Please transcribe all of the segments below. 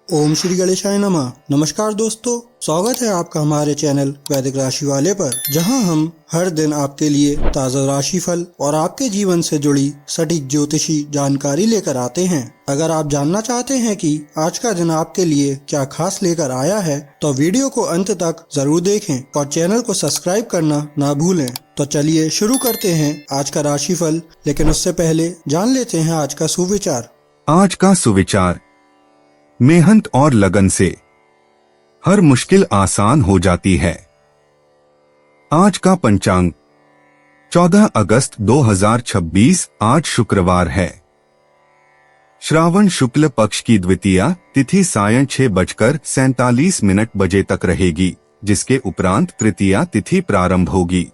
ओम श्री गणेशाय नमः। नमस्कार दोस्तों, स्वागत है आपका हमारे चैनल वैदिक राशि वाले पर, जहां हम हर दिन आपके लिए ताज़ा राशिफल और आपके जीवन से जुड़ी सटीक ज्योतिषी जानकारी लेकर आते हैं। अगर आप जानना चाहते हैं कि आज का दिन आपके लिए क्या खास लेकर आया है, तो वीडियो को अंत तक जरूर देखें और चैनल को सब्सक्राइब करना ना भूलें। तो चलिए शुरू करते हैं आज का राशिफल, लेकिन उससे पहले जान लेते हैं आज का सुविचार। आज का सुविचार, मेहनत और लगन से हर मुश्किल आसान हो जाती है। आज का पंचांग 14 अगस्त 2026, आज शुक्रवार है। श्रावण शुक्ल पक्ष की द्वितीया तिथि सायं 6:47 बजे तक रहेगी, जिसके उपरांत तृतीया तिथि प्रारंभ होगी।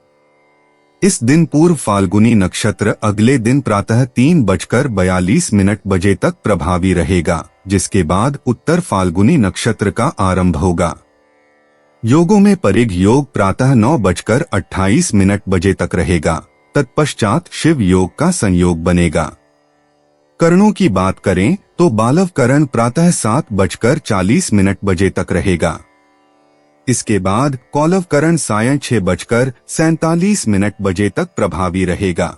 इस दिन पूर्व फाल्गुनी नक्षत्र अगले दिन प्रातः 3:42 बजे तक प्रभावी रहेगा, जिसके बाद उत्तर फाल्गुनी नक्षत्र का आरंभ होगा। योगों में परिग योग प्रातः 9:28 बजे तक रहेगा। तत्पश्चात शिव योग का संयोग बनेगा। करणों की बात करें तो बालव करण प्रातः 7:40 बजे तक रहेगा। इसके बाद कौलव करण सायं 6:47 बजे तक प्रभावी रहेगा।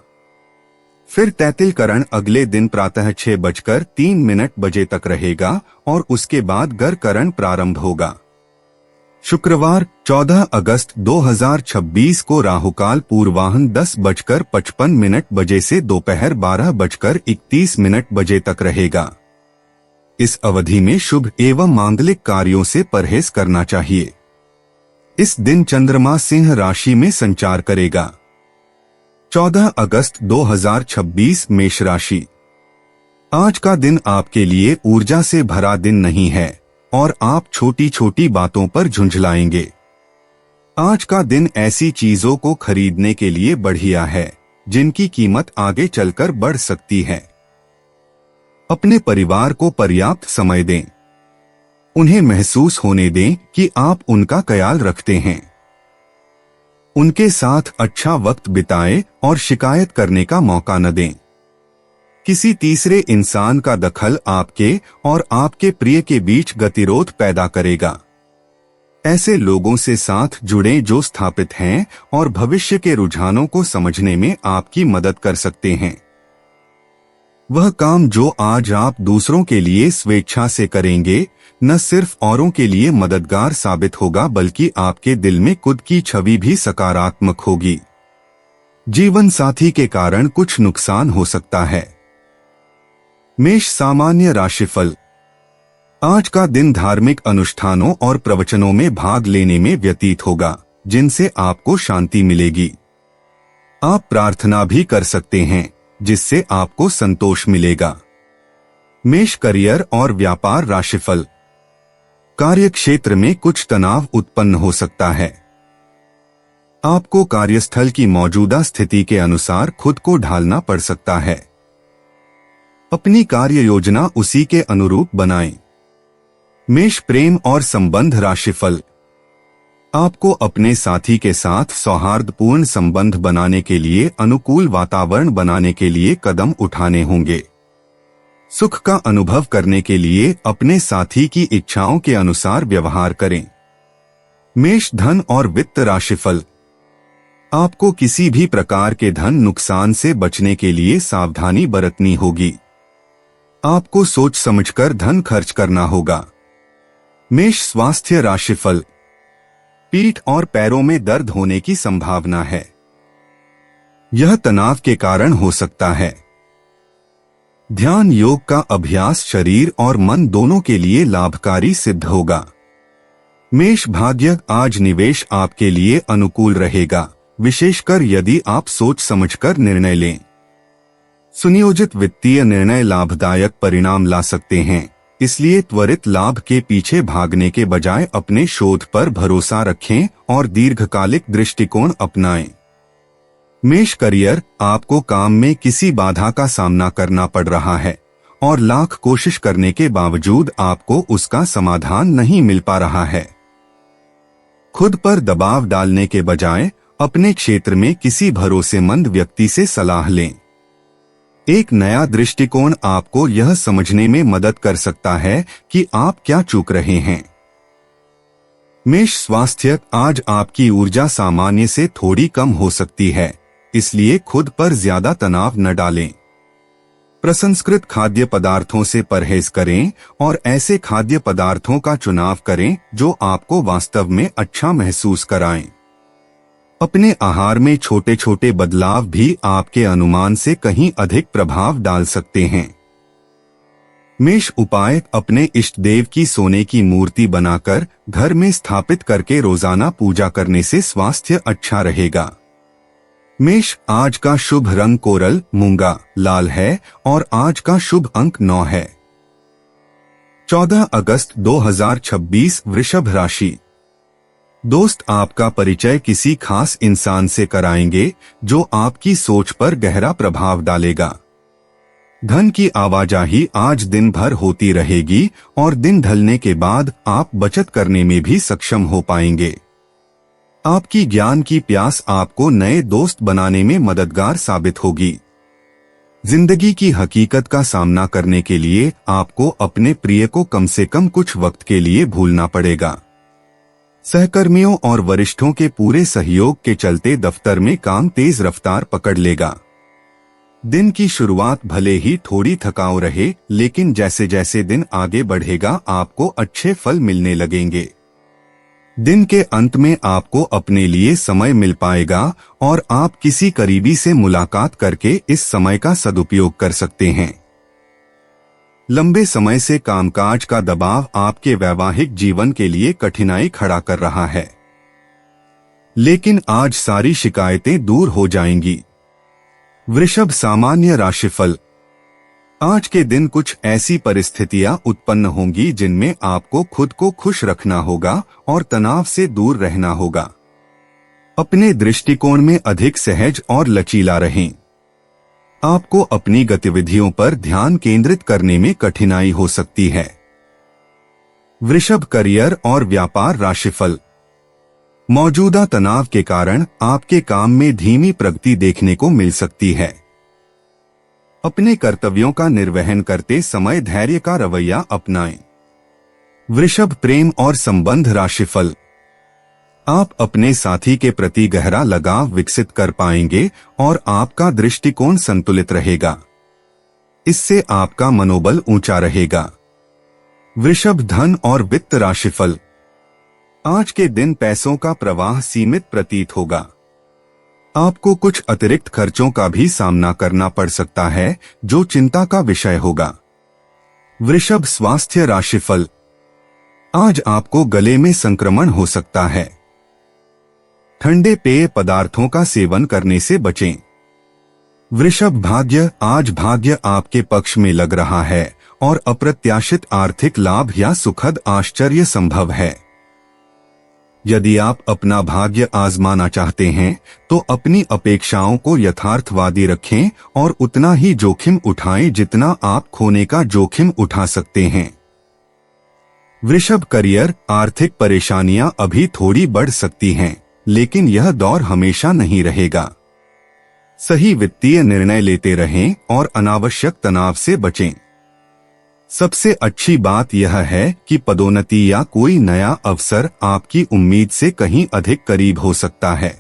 फिर तैतिल करण अगले दिन प्रातः 6:03 बजे तक रहेगा और उसके बाद गर करण प्रारंभ होगा। शुक्रवार 14 अगस्त 2026 को राहुकाल पूर्वाह्न 10:55 बजे से दोपहर 12:31 बजे तक रहेगा। इस अवधि में शुभ एवं मांगलिक कार्यों से परहेज करना चाहिए। इस दिन चंद्रमा सिंह राशि में संचार करेगा। 14 अगस्त 2026 मेष राशि। आज का दिन आपके लिए ऊर्जा से भरा दिन नहीं है और आप छोटी छोटी बातों पर झुंझलाएंगे। आज का दिन ऐसी चीजों को खरीदने के लिए बढ़िया है जिनकी कीमत आगे चलकर बढ़ सकती है। अपने परिवार को पर्याप्त समय दें। उन्हें महसूस होने दें कि आप उनका ख्याल रखते हैं। उनके साथ अच्छा वक्त बिताएं और शिकायत करने का मौका न दें। किसी तीसरे इंसान का दखल आपके और आपके प्रिय के बीच गतिरोध पैदा करेगा। ऐसे लोगों से साथ जुड़ें जो स्थापित हैं और भविष्य के रुझानों को समझने में आपकी मदद कर सकते हैं। वह काम जो आज आप दूसरों के लिए स्वेच्छा से करेंगे, न सिर्फ औरों के लिए मददगार साबित होगा बल्कि आपके दिल में खुद की छवि भी सकारात्मक होगी। जीवन साथी के कारण कुछ नुकसान हो सकता है। मेष सामान्य राशिफल। आज का दिन धार्मिक अनुष्ठानों और प्रवचनों में भाग लेने में व्यतीत होगा, जिनसे आपको शांति मिलेगी। आप प्रार्थना भी कर सकते हैं, जिससे आपको संतोष मिलेगा। मेष करियर और व्यापार राशिफल। कार्य क्षेत्र में कुछ तनाव उत्पन्न हो सकता है। आपको कार्यस्थल की मौजूदा स्थिति के अनुसार खुद को ढालना पड़ सकता है। अपनी कार्य योजना उसी के अनुरूप बनाएं। मेष प्रेम और संबंध राशिफल। आपको अपने साथी के साथ सौहार्दपूर्ण संबंध बनाने के लिए अनुकूल वातावरण बनाने के लिए कदम उठाने होंगे। सुख का अनुभव करने के लिए अपने साथी की इच्छाओं के अनुसार व्यवहार करें। मेष धन और वित्त राशिफल। आपको किसी भी प्रकार के धन नुकसान से बचने के लिए सावधानी बरतनी होगी। आपको सोच समझकर धन खर्च करना होगा। मेष स्वास्थ्य राशिफल। पीठ और पैरों में दर्द होने की संभावना है। यह तनाव के कारण हो सकता है। ध्यान योग का अभ्यास शरीर और मन दोनों के लिए लाभकारी सिद्ध होगा। मेष भाग्य। आज निवेश आपके लिए अनुकूल रहेगा, विशेषकर यदि आप सोच समझकर निर्णय लें। सुनियोजित वित्तीय निर्णय लाभदायक परिणाम ला सकते हैं, इसलिए त्वरित लाभ के पीछे भागने के बजाय अपने शोध पर भरोसा रखें और दीर्घकालिक दृष्टिकोण अपनाएं। मेष करियर। आपको काम में किसी बाधा का सामना करना पड़ रहा है और लाख कोशिश करने के बावजूद आपको उसका समाधान नहीं मिल पा रहा है। खुद पर दबाव डालने के बजाय अपने क्षेत्र में किसी भरोसेमंद व्यक्ति से सलाह लें। एक नया दृष्टिकोण आपको यह समझने में मदद कर सकता है कि आप क्या चूक रहे हैं। मेष स्वास्थ्य, आज आपकी ऊर्जा सामान्य से थोड़ी कम हो सकती है, इसलिए खुद पर ज्यादा तनाव न डालें। प्रसंस्कृत खाद्य पदार्थों से परहेज करें और ऐसे खाद्य पदार्थों का चुनाव करें जो आपको वास्तव में अच्छा महसूस कराएं। अपने आहार में छोटे छोटे बदलाव भी आपके अनुमान से कहीं अधिक प्रभाव डाल सकते हैं। मेष उपाय, अपने इष्ट देव की सोने की मूर्ति बनाकर घर में स्थापित करके रोजाना पूजा करने से स्वास्थ्य अच्छा रहेगा। मेष, आज का शुभ रंग कोरल मूंगा लाल है और आज का शुभ अंक 9 है। 14 अगस्त 2026 वृषभ राशि। दोस्त आपका परिचय किसी खास इंसान से कराएंगे जो आपकी सोच पर गहरा प्रभाव डालेगा। धन की आवाजाही आज दिन भर होती रहेगी और दिन ढलने के बाद आप बचत करने में भी सक्षम हो पाएंगे। आपकी ज्ञान की प्यास आपको नए दोस्त बनाने में मददगार साबित होगी। जिंदगी की हकीकत का सामना करने के लिए आपको अपने प्रिय को कम से कम कुछ वक्त के लिए भूलना पड़ेगा। सहकर्मियों और वरिष्ठों के पूरे सहयोग के चलते दफ्तर में काम तेज रफ्तार पकड़ लेगा। दिन की शुरुआत भले ही थोड़ी थकाऊ रहे, लेकिन जैसे जैसे दिन आगे बढ़ेगा आपको अच्छे फल मिलने लगेंगे। दिन के अंत में आपको अपने लिए समय मिल पाएगा और आप किसी करीबी से मुलाकात करके इस समय का सदुपयोग कर सकते हैं। लंबे समय से कामकाज का दबाव आपके वैवाहिक जीवन के लिए कठिनाई खड़ा कर रहा है, लेकिन आज सारी शिकायतें दूर हो जाएंगी। वृषभ सामान्य राशिफल, आज के दिन कुछ ऐसी परिस्थितियां उत्पन्न होंगी जिनमें आपको खुद को खुश रखना होगा और तनाव से दूर रहना होगा। अपने दृष्टिकोण में अधिक सहज और लचीला रहें। आपको अपनी गतिविधियों पर ध्यान केंद्रित करने में कठिनाई हो सकती है। वृषभ करियर और व्यापार राशिफल, मौजूदा तनाव के कारण आपके काम में धीमी प्रगति देखने को मिल सकती है। अपने कर्तव्यों का निर्वहन करते समय धैर्य का रवैया अपनाएं। वृषभ प्रेम और संबंध राशिफल, आप अपने साथी के प्रति गहरा लगाव विकसित कर पाएंगे और आपका दृष्टिकोण संतुलित रहेगा। इससे आपका मनोबल ऊंचा रहेगा। वृषभ धन और वित्त राशिफल, आज के दिन पैसों का प्रवाह सीमित प्रतीत होगा। आपको कुछ अतिरिक्त खर्चों का भी सामना करना पड़ सकता है जो चिंता का विषय होगा। वृषभ स्वास्थ्य राशिफल, आज आपको गले में संक्रमण हो सकता है। ठंडे पेय पदार्थों का सेवन करने से बचें। वृषभ भाग्य, आज भाग्य आपके पक्ष में लग रहा है और अप्रत्याशित आर्थिक लाभ या सुखद आश्चर्य संभव है। यदि आप अपना भाग्य आजमाना चाहते हैं तो अपनी अपेक्षाओं को यथार्थवादी रखें और उतना ही जोखिम उठाएं जितना आप खोने का जोखिम उठा सकते हैं। वृषभ करियर, आर्थिक परेशानियां अभी थोड़ी बढ़ सकती हैं, लेकिन यह दौर हमेशा नहीं रहेगा। सही वित्तीय निर्णय लेते रहें और अनावश्यक तनाव से बचें। सबसे अच्छी बात यह है कि पदोन्नति या कोई नया अवसर आपकी उम्मीद से कहीं अधिक करीब हो सकता है।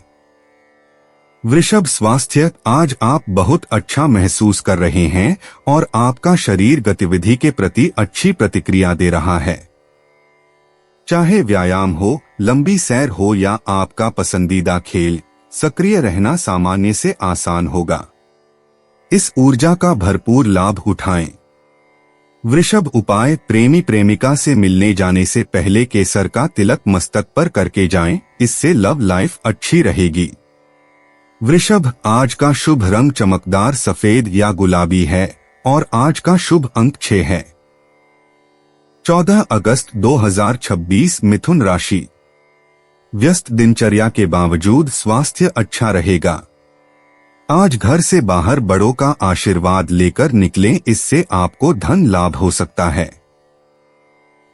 वृषभ स्वास्थ्य, आज आप बहुत अच्छा महसूस कर रहे हैं और आपका शरीर गतिविधि के प्रति अच्छी प्रतिक्रिया दे रहा है। चाहे व्यायाम हो, लंबी सैर हो या आपका पसंदीदा खेल, सक्रिय रहना सामान्य से आसान होगा। इस ऊर्जा का भरपूर लाभ उठाएं। वृषभ उपाय, प्रेमी प्रेमिका से मिलने जाने से पहले केसर का तिलक मस्तक पर करके जाएं, इससे लव लाइफ अच्छी रहेगी। वृषभ, आज का शुभ रंग चमकदार सफेद या गुलाबी है और आज का शुभ अंक 6 है। 14 अगस्त 2026 मिथुन राशि, व्यस्त दिनचर्या के बावजूद स्वास्थ्य अच्छा रहेगा। आज घर से बाहर बड़ों का आशीर्वाद लेकर निकलें, इससे आपको धन लाभ हो सकता है।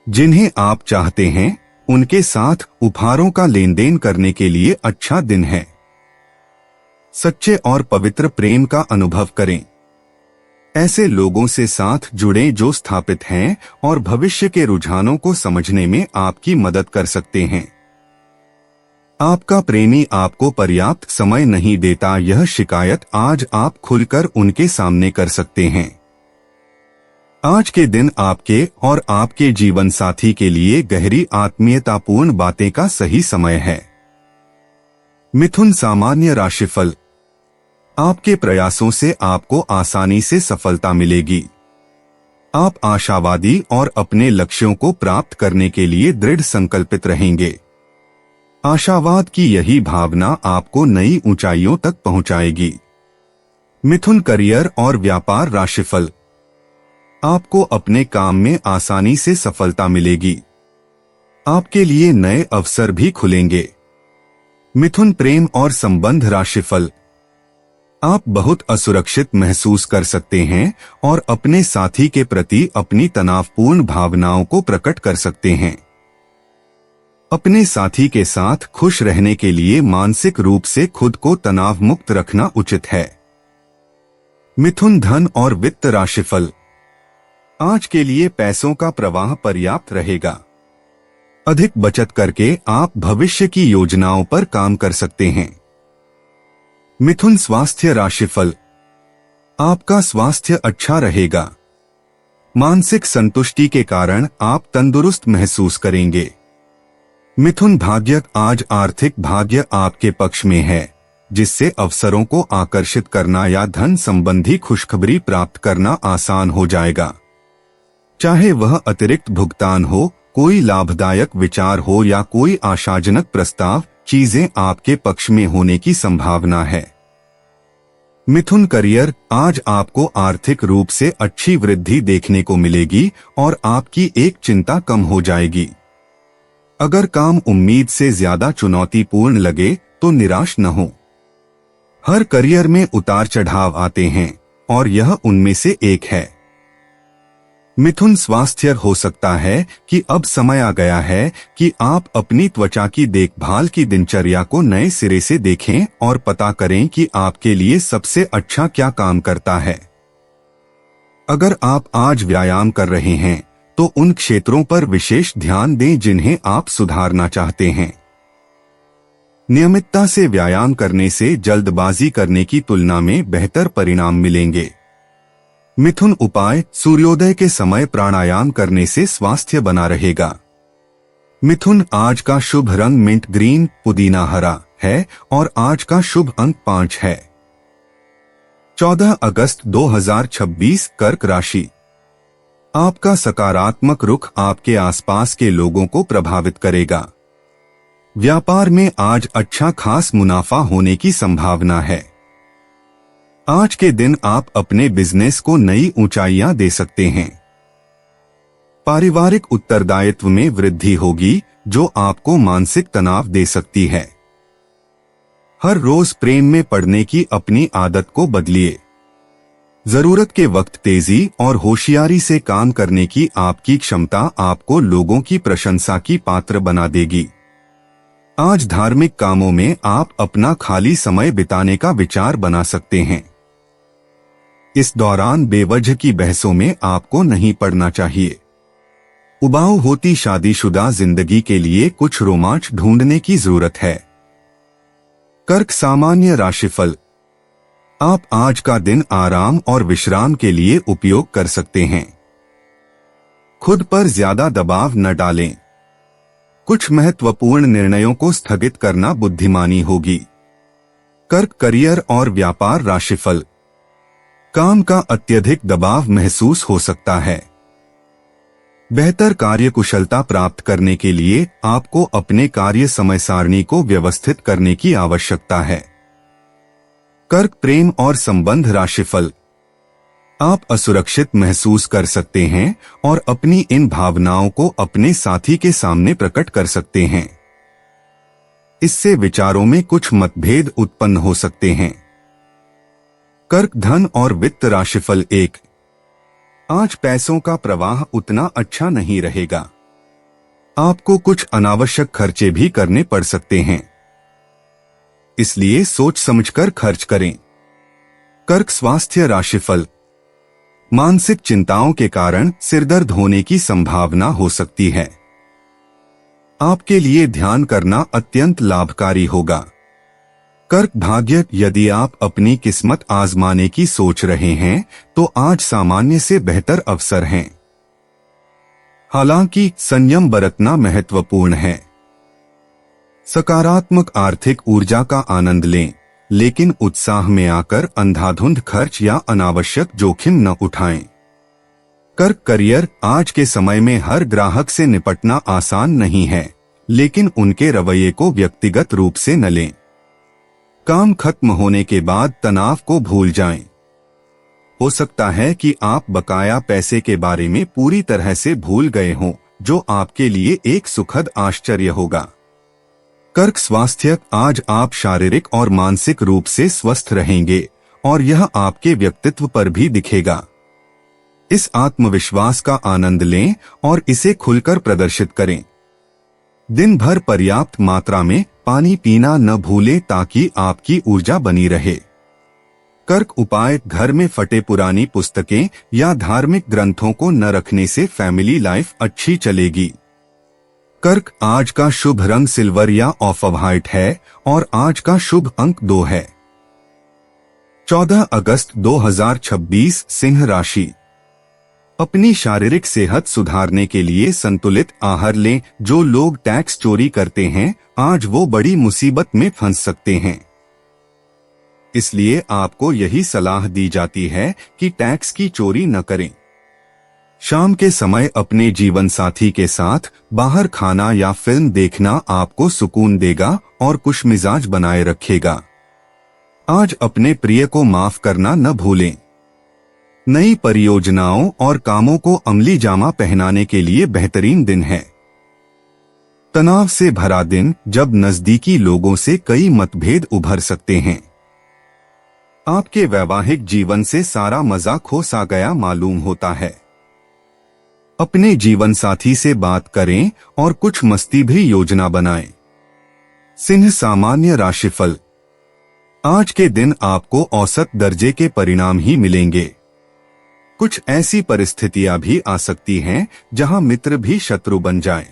जिन्हें आप चाहते हैं उनके साथ उपहारों का लेन देन करने के लिए अच्छा दिन है। सच्चे और पवित्र प्रेम का अनुभव करें। ऐसे लोगों से साथ जुड़ें जो स्थापित हैं और भविष्य के रुझानों को समझने में आपकी मदद कर सकते हैं। आपका प्रेमी आपको पर्याप्त समय नहीं देता, यह शिकायत आज आप खुलकर उनके सामने कर सकते हैं। आज के दिन आपके और आपके जीवन साथी के लिए गहरी आत्मीयतापूर्ण बातें का सही समय है। मिथुन सामान्य राशिफल। आपके प्रयासों से आपको आसानी से सफलता मिलेगी। आप आशावादी और अपने लक्ष्यों को प्राप्त करने के लिए दृढ़ संकल्पित रहेंगे। आशावाद की यही भावना आपको नई ऊंचाइयों तक पहुंचाएगी। मिथुन करियर और व्यापार राशिफल। आपको अपने काम में आसानी से सफलता मिलेगी। आपके लिए नए अवसर भी खुलेंगे। मिथुन प्रेम और संबंध राशिफल। आप बहुत असुरक्षित महसूस कर सकते हैं और अपने साथी के प्रति अपनी तनावपूर्ण भावनाओं को प्रकट कर सकते हैं। अपने साथी के साथ खुश रहने के लिए मानसिक रूप से खुद को तनाव मुक्त रखना उचित है। मिथुन धन और वित्त राशिफल। आज के लिए पैसों का प्रवाह पर्याप्त रहेगा। अधिक बचत करके आप भविष्य की योजनाओं पर काम कर सकते हैं। मिथुन स्वास्थ्य राशिफल। आपका स्वास्थ्य अच्छा रहेगा। मानसिक संतुष्टि के कारण आप तंदुरुस्त महसूस करेंगे। मिथुन भाग्य। आज आर्थिक भाग्य आपके पक्ष में है, जिससे अवसरों को आकर्षित करना या धन संबंधी खुशखबरी प्राप्त करना आसान हो जाएगा। चाहे वह अतिरिक्त भुगतान हो, कोई लाभदायक विचार हो या कोई आशाजनक प्रस्ताव, चीजें आपके पक्ष में होने की संभावना है। मिथुन करियर। आज आपको आर्थिक रूप से अच्छी वृद्धि देखने को मिलेगी और आपकी एक चिंता कम हो जाएगी। अगर काम उम्मीद से ज्यादा चुनौतीपूर्ण लगे तो निराश न हो। हर करियर में उतार चढ़ाव आते हैं और यह उनमें से एक है। मिथुन स्वास्थ्य। हो सकता है कि अब समय आ गया है कि आप अपनी त्वचा की देखभाल की दिनचर्या को नए सिरे से देखें और पता करें कि आपके लिए सबसे अच्छा क्या काम करता है। अगर आप आज व्यायाम कर रहे हैं तो उन क्षेत्रों पर विशेष ध्यान दें जिन्हें आप सुधारना चाहते हैं। नियमितता से व्यायाम करने से जल्दबाजी करने की तुलना में बेहतर परिणाम मिलेंगे। मिथुन उपाय। सूर्योदय के समय प्राणायाम करने से स्वास्थ्य बना रहेगा। मिथुन आज का शुभ रंग मिंट ग्रीन पुदीना हरा है और आज का शुभ अंक 5 है। 14 अगस्त 2026 कर्क राशि। आपका सकारात्मक रुख आपके आसपास के लोगों को प्रभावित करेगा। व्यापार में आज अच्छा खास मुनाफा होने की संभावना है। आज के दिन आप अपने बिजनेस को नई ऊंचाइयां दे सकते हैं। पारिवारिक उत्तरदायित्व में वृद्धि होगी जो आपको मानसिक तनाव दे सकती है। हर रोज प्रेम में पड़ने की अपनी आदत को बदलिए। जरूरत के वक्त तेजी और होशियारी से काम करने की आपकी क्षमता आपको लोगों की प्रशंसा की पात्र बना देगी। आज धार्मिक कामों में आप अपना खाली समय बिताने का विचार बना सकते हैं। इस दौरान बेवजह की बहसों में आपको नहीं पड़ना चाहिए। उबाऊ होती शादीशुदा जिंदगी के लिए कुछ रोमांच ढूंढने की जरूरत है। कर्क सामान्य राशिफल। आप आज का दिन आराम और विश्राम के लिए उपयोग कर सकते हैं। खुद पर ज्यादा दबाव न डालें। कुछ महत्वपूर्ण निर्णयों को स्थगित करना बुद्धिमानी होगी। कर्क करियर और व्यापार राशिफल। काम का अत्यधिक दबाव महसूस हो सकता है। बेहतर कार्यकुशलता प्राप्त करने के लिए आपको अपने कार्य समय सारणी को व्यवस्थित करने की आवश्यकता है। कर्क प्रेम और संबंध राशिफल। आप असुरक्षित महसूस कर सकते हैं और अपनी इन भावनाओं को अपने साथी के सामने प्रकट कर सकते हैं। इससे विचारों में कुछ मतभेद उत्पन्न हो सकते हैं। कर्क धन और वित्त राशिफल 1। आज पैसों का प्रवाह उतना अच्छा नहीं रहेगा। आपको कुछ अनावश्यक खर्चे भी करने पड़ सकते हैं, इसलिए सोच समझकर खर्च करें। कर्क स्वास्थ्य राशिफल। मानसिक चिंताओं के कारण सिरदर्द होने की संभावना हो सकती है। आपके लिए ध्यान करना अत्यंत लाभकारी होगा। कर्क भाग्य, यदि आप अपनी किस्मत आजमाने की सोच रहे हैं तो आज सामान्य से बेहतर अवसर हैं। हालांकि संयम बरतना महत्वपूर्ण है। सकारात्मक आर्थिक ऊर्जा का आनंद लें, लेकिन उत्साह में आकर अंधाधुंध खर्च या अनावश्यक जोखिम न उठाएं। कर्क करियर, आज के समय में हर ग्राहक से निपटना आसान नहीं है, लेकिन उनके रवैये को व्यक्तिगत रूप से न लें। काम खत्म होने के बाद तनाव को भूल जाएं। हो सकता है कि आप बकाया पैसे के बारे में पूरी तरह से भूल गए हों, जो आपके लिए एक सुखद आश्चर्य होगा। कर्क स्वास्थ्य, आज आप शारीरिक और मानसिक रूप से स्वस्थ रहेंगे और यह आपके व्यक्तित्व पर भी दिखेगा। इस आत्मविश्वास का आनंद लें और इसे खुलकर प्रदर्शित करें। दिन भर पर्याप्त मात्रा में पानी पीना न भूलें ताकि आपकी ऊर्जा बनी रहे। कर्क उपाय, घर में फटे पुरानी पुस्तकें या धार्मिक ग्रंथों को न रखने से फैमिली लाइफ अच्छी चलेगी। कर्क, आज का शुभ रंग सिल्वर या ऑफ व्हाइट है और आज का शुभ अंक 2 है। 14 अगस्त 2026 सिंह राशि। अपनी शारीरिक सेहत सुधारने के लिए संतुलित आहार लें। जो लोग टैक्स चोरी करते हैं, आज वो बड़ी मुसीबत में फंस सकते हैं। इसलिए आपको यही सलाह दी जाती है कि टैक्स की चोरी न करें। शाम के समय अपने जीवन साथी के साथ बाहर खाना या फिल्म देखना आपको सुकून देगा और खुशमिजाज बनाए रखेगा। आज अपने प्रिय को माफ करना न भूलें। नई परियोजनाओं और कामों को अमली जामा पहनाने के लिए बेहतरीन दिन है। तनाव से भरा दिन, जब नजदीकी लोगों से कई मतभेद उभर सकते हैं। आपके वैवाहिक जीवन से सारा मजा खो सा गया मालूम होता है। अपने जीवन साथी से बात करें और कुछ मस्ती भी योजना बनाएं। सिंह सामान्य राशिफल, आज के दिन आपको औसत दर्जे के परिणाम ही मिलेंगे। कुछ ऐसी परिस्थितियां भी आ सकती हैं जहां मित्र भी शत्रु बन जाएं।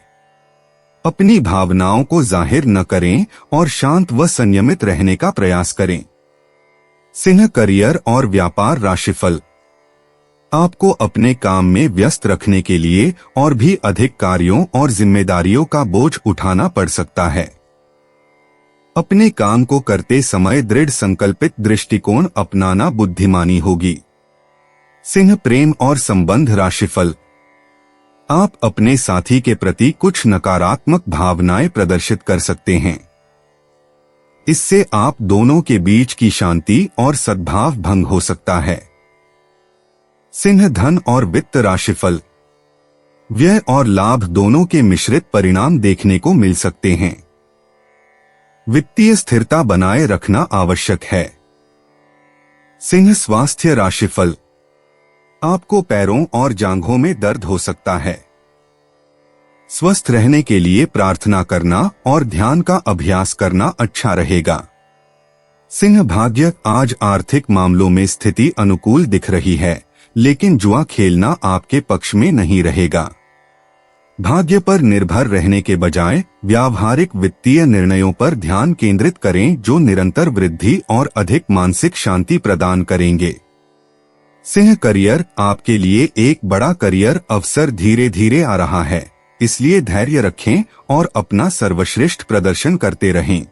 अपनी भावनाओं को जाहिर न करें और शांत व संयमित रहने का प्रयास करें। सिंह करियर और व्यापार राशिफल, आपको अपने काम में व्यस्त रखने के लिए और भी अधिक कार्यों और जिम्मेदारियों का बोझ उठाना पड़ सकता है। अपने काम को करते समय दृढ़ संकल्पित दृष्टिकोण अपनाना बुद्धिमानी होगी। सिंह प्रेम और संबंध राशिफल, आप अपने साथी के प्रति कुछ नकारात्मक भावनाएं प्रदर्शित कर सकते हैं। इससे आप दोनों के बीच की शांति और सद्भाव भंग हो सकता है। सिंह धन और वित्त राशिफल, व्यय और लाभ दोनों के मिश्रित परिणाम देखने को मिल सकते हैं। वित्तीय स्थिरता बनाए रखना आवश्यक है। सिंह स्वास्थ्य राशिफल, आपको पैरों और जांघों में दर्द हो सकता है। स्वस्थ रहने के लिए प्रार्थना करना और ध्यान का अभ्यास करना अच्छा रहेगा। सिंह भाग्य, आज आर्थिक मामलों में स्थिति अनुकूल दिख रही है, लेकिन जुआ खेलना आपके पक्ष में नहीं रहेगा। भाग्य पर निर्भर रहने के बजाय व्यावहारिक वित्तीय निर्णयों पर ध्यान केंद्रित करें, जो निरंतर वृद्धि और अधिक मानसिक शांति प्रदान करेंगे। सिंह करियर, आपके लिए एक बड़ा करियर अवसर धीरे धीरे आ रहा है, इसलिए धैर्य रखें और अपना सर्वश्रेष्ठ प्रदर्शन करते रहें।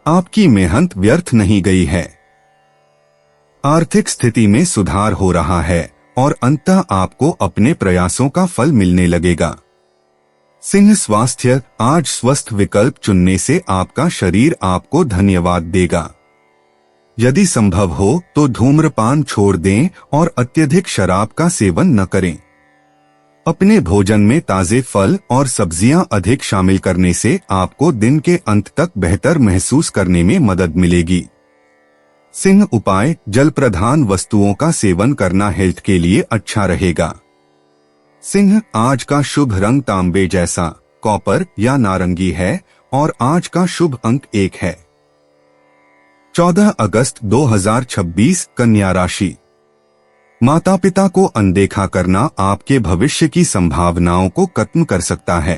आपकी मेहनत व्यर्थ नहीं गई है। आर्थिक स्थिति में सुधार हो रहा है और अंततः आपको अपने प्रयासों का फल मिलने लगेगा। सिंह स्वास्थ्य, आज स्वस्थ विकल्प चुनने से आपका शरीर आपको धन्यवाद देगा। यदि संभव हो तो धूम्रपान छोड़ दें और अत्यधिक शराब का सेवन न करें। अपने भोजन में ताजे फल और सब्जियां अधिक शामिल करने से आपको दिन के अंत तक बेहतर महसूस करने में मदद मिलेगी। सिंह उपाय, जल प्रधान वस्तुओं का सेवन करना हेल्थ के लिए अच्छा रहेगा। सिंह, आज का शुभ रंग तांबे जैसा कॉपर या नारंगी है और आज का शुभ अंक 1 है। 14 अगस्त 2026 कन्या राशि। माता पिता को अनदेखा करना आपके भविष्य की संभावनाओं को खत्म कर सकता है।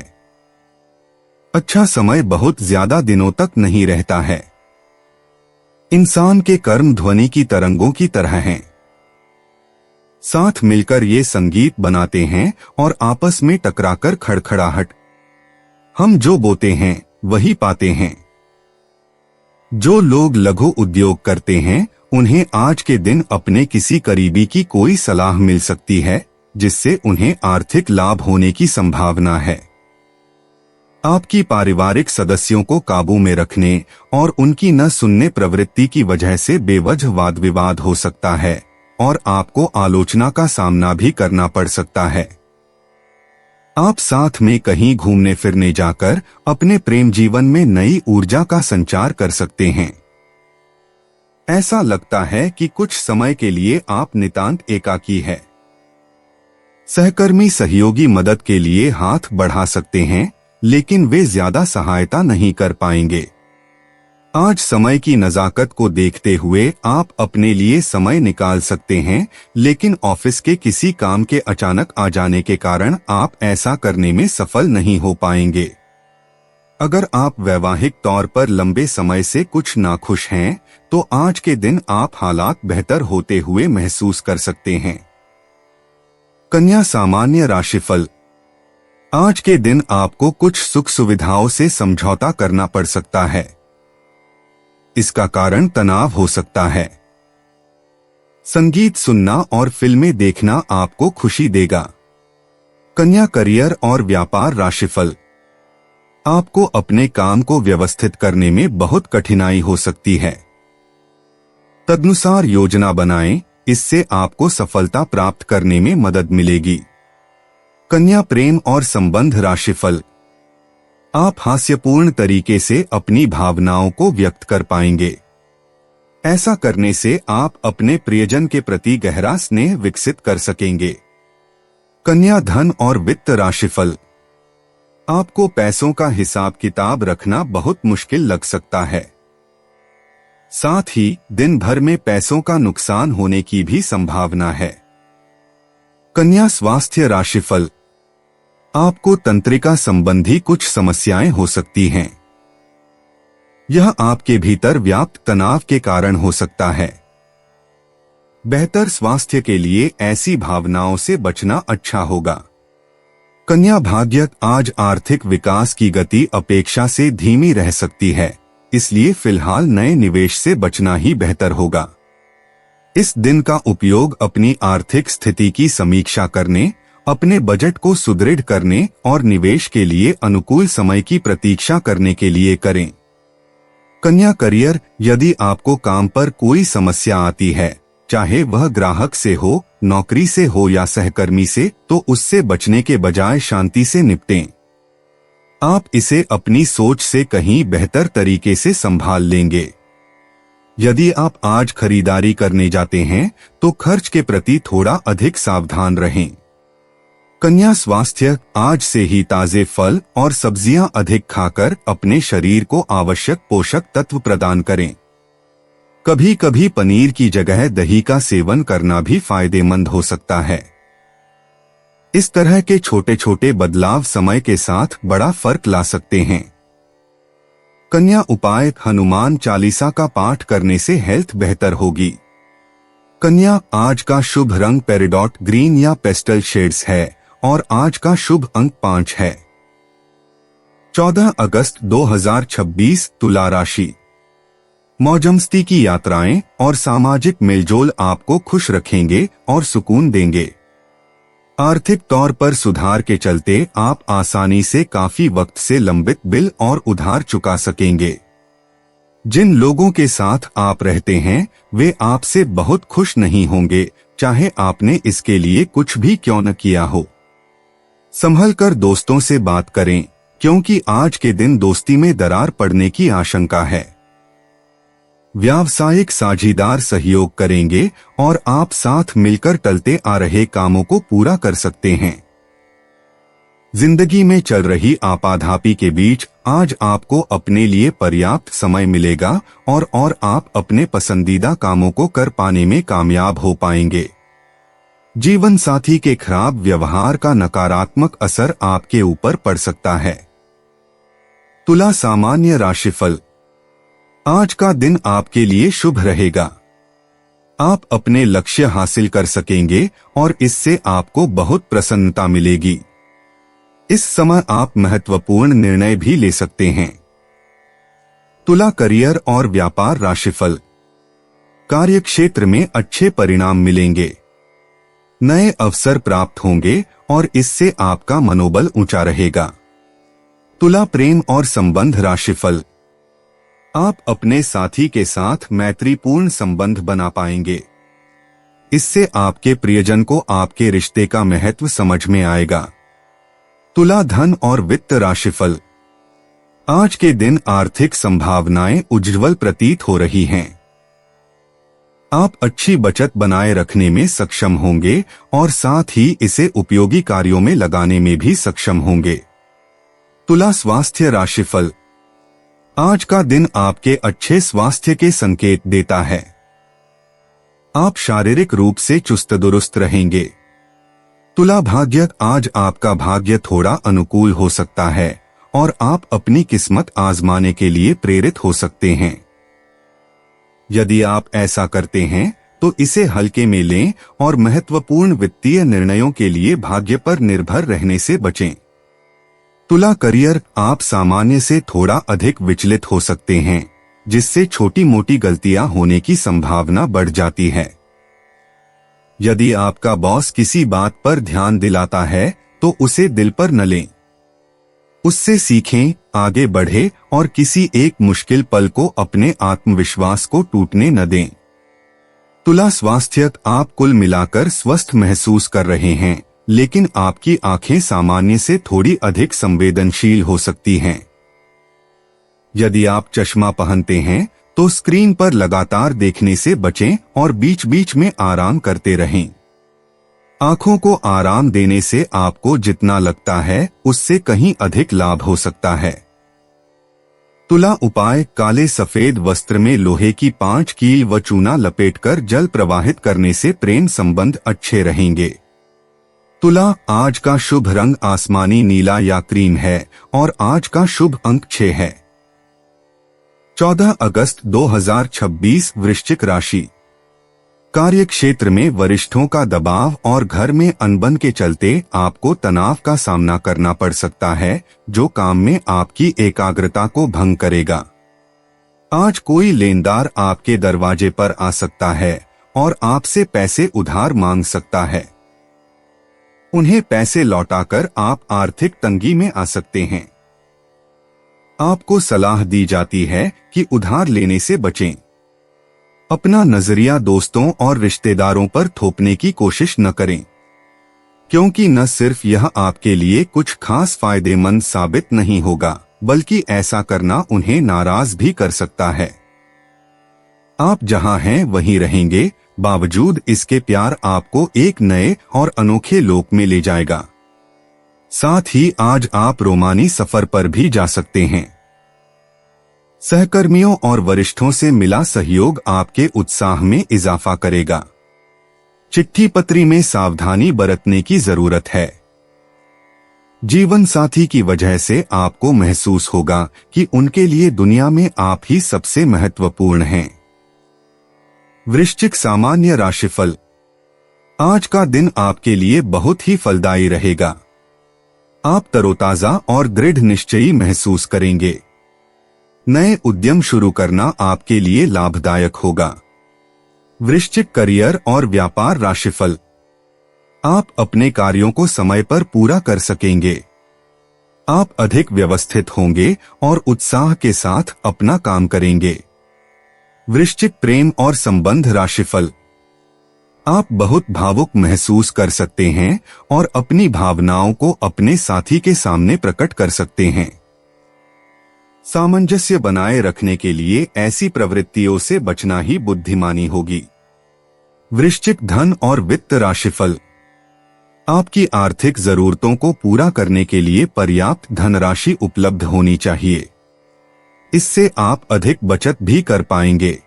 अच्छा समय बहुत ज्यादा दिनों तक नहीं रहता है। इंसान के कर्म ध्वनि की तरंगों की तरह हैं। साथ मिलकर ये संगीत बनाते हैं और आपस में टकराकर खड़खड़ाहट। हम जो बोते हैं वही पाते हैं। जो लोग लघु उद्योग करते हैं उन्हें आज के दिन अपने किसी करीबी की कोई सलाह मिल सकती है जिससे उन्हें आर्थिक लाभ होने की संभावना है। आपकी पारिवारिक सदस्यों को काबू में रखने और उनकी न सुनने प्रवृत्ति की वजह से बेवजह वाद विवाद हो सकता है और आपको आलोचना का सामना भी करना पड़ सकता है। आप साथ में कहीं घूमने फिरने जाकर अपने प्रेम जीवन में नई ऊर्जा का संचार कर सकते हैं। ऐसा लगता है कि कुछ समय के लिए आप नितांत एकाकी है। सहकर्मी सहयोगी मदद के लिए हाथ बढ़ा सकते हैं लेकिन वे ज्यादा सहायता नहीं कर पाएंगे। आज समय की नजाकत को देखते हुए आप अपने लिए समय निकाल सकते हैं लेकिन ऑफिस के किसी काम के अचानक आ जाने के कारण आप ऐसा करने में सफल नहीं हो पाएंगे। अगर आप वैवाहिक तौर पर लंबे समय से कुछ नाखुश हैं तो आज के दिन आप हालात बेहतर होते हुए महसूस कर सकते हैं। कन्या सामान्य राशिफल। आज के दिन आपको कुछ सुख सुविधाओं से समझौता करना पड़ सकता है। इसका कारण तनाव हो सकता है। संगीत सुनना और फिल्में देखना आपको खुशी देगा। कन्या करियर और व्यापार राशिफल। आपको अपने काम को व्यवस्थित करने में बहुत कठिनाई हो सकती है। तदनुसार योजना बनाएं, इससे आपको सफलता प्राप्त करने में मदद मिलेगी। कन्या प्रेम और संबंध राशिफल। आप हास्यपूर्ण तरीके से अपनी भावनाओं को व्यक्त कर पाएंगे। ऐसा करने से आप अपने प्रियजन के प्रति गहरा स्नेह विकसित कर सकेंगे। कन्या धन और वित्त राशिफल। आपको पैसों का हिसाब किताब रखना बहुत मुश्किल लग सकता है। साथ ही दिन भर में पैसों का नुकसान होने की भी संभावना है। कन्या स्वास्थ्य राशिफल। आपको तंत्रिका संबंधी कुछ समस्याएं हो सकती हैं। यह आपके भीतर व्याप्त तनाव के कारण हो सकता है। बेहतर स्वास्थ्य के लिए ऐसी भावनाओं से बचना अच्छा होगा। कन्या भाग्य। आज आर्थिक विकास की गति अपेक्षा से धीमी रह सकती है, इसलिए फिलहाल नए निवेश से बचना ही बेहतर होगा। इस दिन का उपयोग अपनी आर्थिक स्थिति की समीक्षा करने, अपने बजट को सुदृढ़ करने और निवेश के लिए अनुकूल समय की प्रतीक्षा करने के लिए करें। कन्या करियर। यदि आपको काम पर कोई समस्या आती है, चाहे वह ग्राहक से हो, नौकरी से हो या सहकर्मी से, तो उससे बचने के बजाय शांति से निपटें। आप इसे अपनी सोच से कहीं बेहतर तरीके से संभाल लेंगे। यदि आप आज खरीदारी करने जाते हैं तो खर्च के प्रति थोड़ा अधिक सावधान रहें। कन्या स्वास्थ्य। आज से ही ताजे फल और सब्जियां अधिक खाकर अपने शरीर को आवश्यक पोषक तत्व प्रदान करें। कभी कभी पनीर की जगह दही का सेवन करना भी फायदेमंद हो सकता है। इस तरह के छोटे छोटे बदलाव समय के साथ बड़ा फर्क ला सकते हैं। कन्या उपाय। हनुमान चालीसा का पाठ करने से हेल्थ बेहतर होगी। कन्या। आज का शुभ रंग पेरिडॉट ग्रीन या पेस्टल शेड्स है और आज का शुभ अंक 5 है। 14 अगस्त 2026 तुला राशि। मौजमस्ती की यात्राएं और सामाजिक मेलजोल आपको खुश रखेंगे और सुकून देंगे। आर्थिक तौर पर सुधार के चलते आप आसानी से काफी वक्त से लंबित बिल और उधार चुका सकेंगे। जिन लोगों के साथ आप रहते हैं वे आपसे बहुत खुश नहीं होंगे, चाहे आपने इसके लिए कुछ भी क्यों न किया हो। संभल कर दोस्तों से बात करें, क्योंकि आज के दिन दोस्ती में दरार पड़ने की आशंका है। व्यावसायिक साझीदार सहयोग करेंगे और आप साथ मिलकर टलते आ रहे कामों को पूरा कर सकते हैं। जिंदगी में चल रही आपाधापी के बीच आज आपको अपने लिए पर्याप्त समय मिलेगा और आप अपने पसंदीदा कामों को कर पाने में कामयाब हो पाएंगे। जीवन साथी के खराब व्यवहार का नकारात्मक असर आपके ऊपर पड़ सकता है। तुला सामान्य राशिफल। आज का दिन आपके लिए शुभ रहेगा। आप अपने लक्ष्य हासिल कर सकेंगे और इससे आपको बहुत प्रसन्नता मिलेगी। इस समय आप महत्वपूर्ण निर्णय भी ले सकते हैं। तुला करियर और व्यापार राशिफल। कार्यक्षेत्र में अच्छे परिणाम मिलेंगे। नए अवसर प्राप्त होंगे और इससे आपका मनोबल ऊंचा रहेगा। तुला प्रेम और संबंध राशिफल। आप अपने साथी के साथ मैत्रीपूर्ण संबंध बना पाएंगे। इससे आपके प्रियजन को आपके रिश्ते का महत्व समझ में आएगा। तुला धन और वित्त राशिफल। आज के दिन आर्थिक संभावनाएं उज्ज्वल प्रतीत हो रही हैं। आप अच्छी बचत बनाए रखने में सक्षम होंगे और साथ ही इसे उपयोगी कार्यों में लगाने में भी सक्षम होंगे। तुला स्वास्थ्य राशिफल। आज का दिन आपके अच्छे स्वास्थ्य के संकेत देता है। आप शारीरिक रूप से चुस्त दुरुस्त रहेंगे। तुला भाग्य। आज आपका भाग्य थोड़ा अनुकूल हो सकता है और आप अपनी किस्मत आजमाने के लिए प्रेरित हो सकते हैं। यदि आप ऐसा करते हैं तो इसे हल्के में लें और महत्वपूर्ण वित्तीय निर्णयों के लिए भाग्य पर निर्भर रहने से बचें। तुला करियर। आप सामान्य से थोड़ा अधिक विचलित हो सकते हैं, जिससे छोटी मोटी गलतियां होने की संभावना बढ़ जाती है। यदि आपका बॉस किसी बात पर ध्यान दिलाता है तो उसे दिल पर न लें। उससे सीखें, आगे बढ़े और किसी एक मुश्किल पल को अपने आत्मविश्वास को टूटने न दें। तुला स्वास्थ्य। आप कुल मिलाकर स्वस्थ महसूस कर रहे हैं, लेकिन आपकी आंखें सामान्य से थोड़ी अधिक संवेदनशील हो सकती हैं। यदि आप चश्मा पहनते हैं तो स्क्रीन पर लगातार देखने से बचें और बीच बीच में आराम करते रहें। आंखों को आराम देने से आपको जितना लगता है उससे कहीं अधिक लाभ हो सकता है। तुला उपाय। काले सफेद वस्त्र में लोहे की 5 कील व चूना लपेटकर जल प्रवाहित करने से प्रेम संबंध अच्छे रहेंगे। तुला। आज का शुभ रंग आसमानी नीला या क्रीम है और आज का शुभ अंक 6 है। 14 अगस्त 2026। वृश्चिक राशि। कार्यक्षेत्र में वरिष्ठों का दबाव और घर में अनबन के चलते आपको तनाव का सामना करना पड़ सकता है, जो काम में आपकी एकाग्रता को भंग करेगा। आज कोई लेनदार आपके दरवाजे पर आ सकता है और आपसे पैसे उधार मांग सकता है। उन्हें पैसे लौटाकर आप आर्थिक तंगी में आ सकते हैं। आपको सलाह दी जाती है कि उधार लेने से बचें। अपना नजरिया दोस्तों और रिश्तेदारों पर थोपने की कोशिश न करें, क्योंकि न सिर्फ यह आपके लिए कुछ खास फायदेमंद साबित नहीं होगा, बल्कि ऐसा करना उन्हें नाराज भी कर सकता है। आप जहां हैं वहीं रहेंगे, बावजूद इसके प्यार आपको एक नए और अनोखे लोक में ले जाएगा। साथ ही आज आप रोमानी सफर पर भी जा सकते हैं। सहकर्मियों और वरिष्ठों से मिला सहयोग आपके उत्साह में इजाफा करेगा। चिट्ठी पत्री में सावधानी बरतने की जरूरत है। जीवन साथी की वजह से आपको महसूस होगा कि उनके लिए दुनिया में आप ही सबसे महत्वपूर्ण हैं। वृश्चिक सामान्य राशिफल। आज का दिन आपके लिए बहुत ही फलदायी रहेगा। आप तरोताजा और दृढ़ निश्चयी महसूस करेंगे। नए उद्यम शुरू करना आपके लिए लाभदायक होगा। वृश्चिक करियर और व्यापार राशिफल। आप अपने कार्यों को समय पर पूरा कर सकेंगे। आप अधिक व्यवस्थित होंगे और उत्साह के साथ अपना काम करेंगे। वृश्चिक प्रेम और संबंध राशिफल। आप बहुत भावुक महसूस कर सकते हैं और अपनी भावनाओं को अपने साथी के सामने प्रकट कर सकते हैं। सामंजस्य बनाए रखने के लिए ऐसी प्रवृत्तियों से बचना ही बुद्धिमानी होगी। वृश्चिक धन और वित्त राशिफल। आपकी आर्थिक जरूरतों को पूरा करने के लिए पर्याप्त धनराशि उपलब्ध होनी चाहिए। इससे आप अधिक बचत भी कर पाएंगे।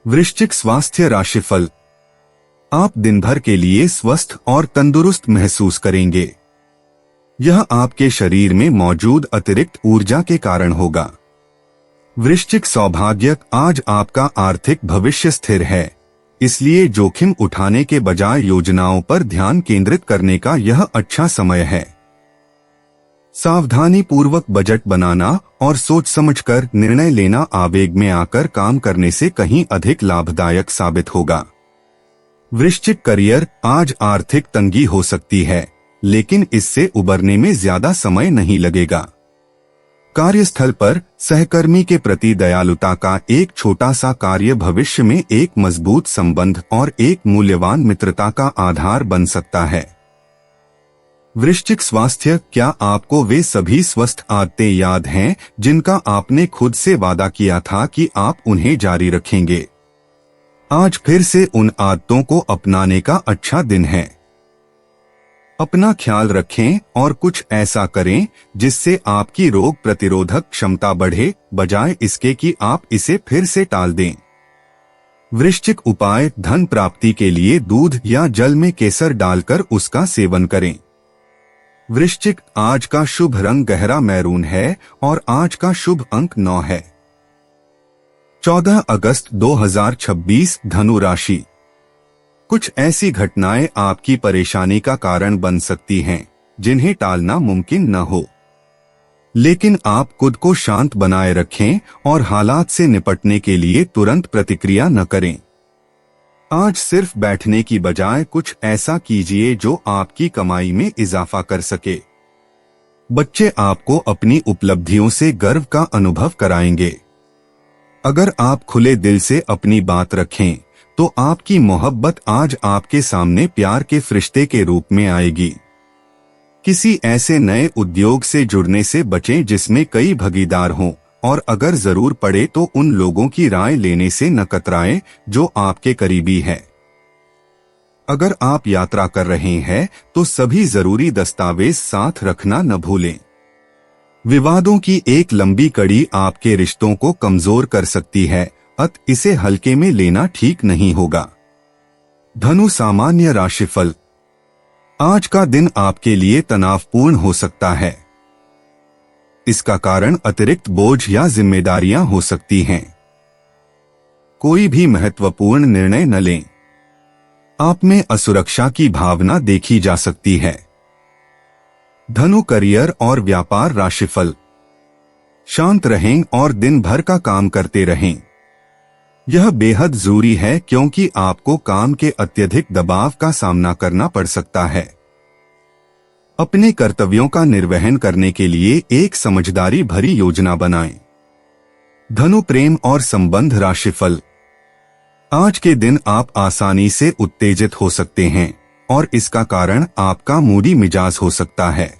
वृश्चिक स्वास्थ्य राशिफल। आप दिन भर के लिए स्वस्थ और तंदुरुस्त महसूस करेंगे। यह आपके शरीर में मौजूद अतिरिक्त ऊर्जा के कारण होगा। वृश्चिक सौभाग्य, आज आपका आर्थिक भविष्य स्थिर है, इसलिए जोखिम उठाने के बजाय योजनाओं पर ध्यान केंद्रित करने का यह अच्छा समय है। सावधानी पूर्वक बजट बनाना और सोच समझकर निर्णय लेना आवेग में आकर काम करने से कहीं अधिक लाभदायक साबित होगा। वृश्चिक करियर, आज आर्थिक तंगी हो सकती है, लेकिन इससे उबरने में ज्यादा समय नहीं लगेगा। कार्यस्थल पर सहकर्मी के प्रति दयालुता का एक छोटा सा कार्य भविष्य में एक मजबूत संबंध और एक मूल्यवान मित्रता का आधार बन सकता है। वृश्चिक स्वास्थ्य, क्या आपको वे सभी स्वस्थ आदतें याद हैं जिनका आपने खुद से वादा किया था कि आप उन्हें जारी रखेंगे? आज फिर से उन आदतों को अपनाने का अच्छा दिन है। अपना ख्याल रखें और कुछ ऐसा करें जिससे आपकी रोग प्रतिरोधक क्षमता बढ़े, बजाय इसके कि आप इसे फिर से टाल दें। वृश्चिक उपाय, धन प्राप्ति के लिए दूध या जल में केसर डालकर उसका सेवन करें। वृश्चिक, आज का शुभ रंग गहरा मैरून है और आज का शुभ अंक 9 है। 14 अगस्त 2026, धनु राशि। कुछ ऐसी घटनाएं आपकी परेशानी का कारण बन सकती हैं जिन्हें टालना मुमकिन न हो, लेकिन आप खुद को शांत बनाए रखें और हालात से निपटने के लिए तुरंत प्रतिक्रिया न करें। आज सिर्फ बैठने की बजाय कुछ ऐसा कीजिए जो आपकी कमाई में इजाफा कर सके। बच्चे आपको अपनी उपलब्धियों से गर्व का अनुभव कराएंगे। अगर आप खुले दिल से अपनी बात रखें तो आपकी मोहब्बत आज आपके सामने प्यार के फरिश्ते के रूप में आएगी। किसी ऐसे नए उद्योग से जुड़ने से बचें जिसमें कई भागीदार हों, और अगर जरूर पड़े तो उन लोगों की राय लेने से न कतराएं जो आपके करीबी है। अगर आप यात्रा कर रहे हैं तो सभी जरूरी दस्तावेज साथ रखना न भूलें। विवादों की एक लंबी कड़ी आपके रिश्तों को कमजोर कर सकती है, अतः इसे हल्के में लेना ठीक नहीं होगा। धनु सामान्य राशिफल, आज का दिन आपके लिए तनावपूर्ण हो सकता है। इसका कारण अतिरिक्त बोझ या जिम्मेदारियां हो सकती हैं। कोई भी महत्वपूर्ण निर्णय न लें। आप में असुरक्षा की भावना देखी जा सकती है। धनु करियर और व्यापार राशिफल, शांत रहें और दिन भर का काम करते रहें। यह बेहद जरूरी है क्योंकि आपको काम के अत्यधिक दबाव का सामना करना पड़ सकता है। अपने कर्तव्यों का निर्वहन करने के लिए एक समझदारी भरी योजना बनाएं। धनु प्रेम और संबंध राशिफल, आज के दिन आप आसानी से उत्तेजित हो सकते हैं और इसका कारण आपका मूडी मिजाज हो सकता है।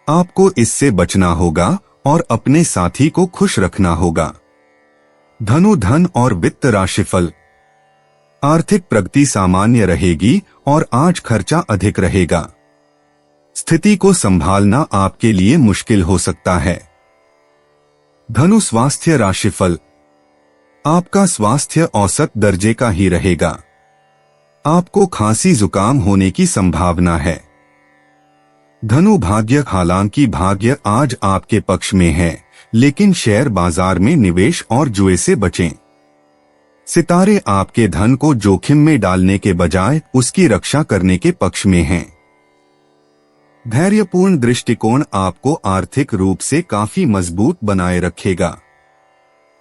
आपको इससे बचना होगा और अपने साथी को खुश रखना होगा। धनु धन और वित्त राशिफल, आर्थिक प्रगति सामान्य रहेगी और आज खर्चा अधिक रहेगा। स्थिति को संभालना आपके लिए मुश्किल हो सकता है। धनु स्वास्थ्य राशिफल, आपका स्वास्थ्य औसत दर्जे का ही रहेगा। आपको खांसी जुकाम होने की संभावना है। धनु भाग्य, हालांकि भाग्य आज आपके पक्ष में है, लेकिन शेयर बाजार में निवेश और जुए से बचें। सितारे आपके धन को जोखिम में डालने के बजाय उसकी रक्षा करने के पक्ष में हैं। धैर्यपूर्ण दृष्टिकोण आपको आर्थिक रूप से काफी मजबूत बनाए रखेगा।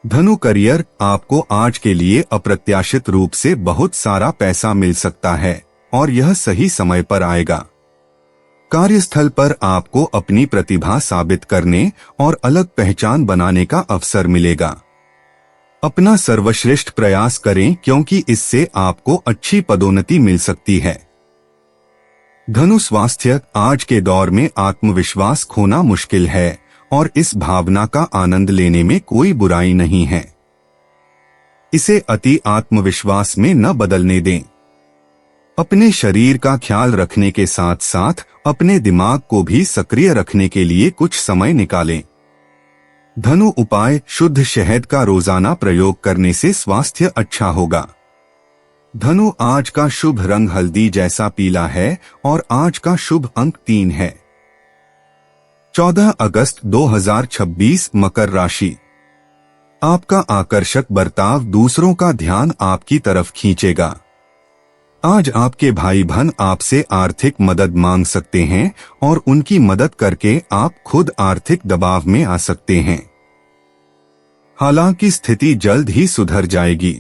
धनु करियर, आपको आज के लिए अप्रत्याशित रूप से बहुत सारा पैसा मिल सकता है और यह सही समय पर आएगा। कार्यस्थल पर आपको अपनी प्रतिभा साबित करने और अलग पहचान बनाने का अवसर मिलेगा। अपना सर्वश्रेष्ठ प्रयास करें क्योंकि इससे आपको अच्छी पदोन्नति मिल सकती है। धनु स्वास्थ्य, आज के दौर में आत्मविश्वास खोना मुश्किल है और इस भावना का आनंद लेने में कोई बुराई नहीं है। इसे अति आत्मविश्वास में न बदलने दें। अपने शरीर का ख्याल रखने के साथ साथ अपने दिमाग को भी सक्रिय रखने के लिए कुछ समय निकालें। धनु उपाय, शुद्ध शहद का रोजाना प्रयोग करने से स्वास्थ्य अच्छा होगा। धनु, आज का शुभ रंग हल्दी जैसा पीला है और आज का शुभ अंक 3 है। 14 अगस्त 2026 मकर राशि। आपका आकर्षक बर्ताव दूसरों का ध्यान आपकी तरफ खींचेगा। आज आपके भाई बहन आपसे आर्थिक मदद मांग सकते हैं और उनकी मदद करके आप खुद आर्थिक दबाव में आ सकते हैं। हालांकि स्थिति जल्द ही सुधर जाएगी।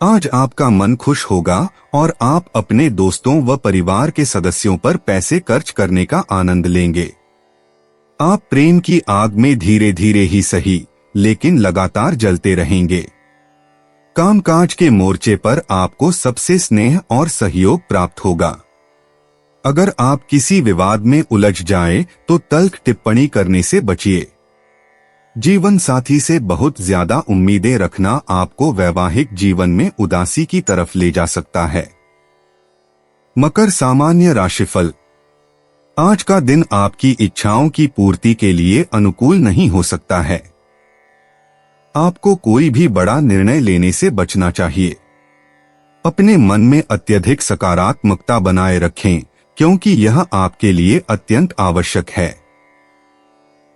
आज आपका मन खुश होगा और आप अपने दोस्तों व परिवार के सदस्यों पर पैसे खर्च करने का आनंद लेंगे। आप प्रेम की आग में धीरे धीरे ही सही लेकिन लगातार जलते रहेंगे। कामकाज के मोर्चे पर आपको सबसे स्नेह और सहयोग प्राप्त होगा। अगर आप किसी विवाद में उलझ जाए तो तल्ख टिप्पणी करने से बचिए। जीवन साथी से बहुत ज्यादा उम्मीदें रखना आपको वैवाहिक जीवन में उदासी की तरफ ले जा सकता है। मकर सामान्य राशिफल। आज का दिन आपकी इच्छाओं की पूर्ति के लिए अनुकूल नहीं हो सकता है। आपको कोई भी बड़ा निर्णय लेने से बचना चाहिए। अपने मन में अत्यधिक सकारात्मकता बनाए रखें क्योंकि यह आपके लिए अत्यंत आवश्यक है।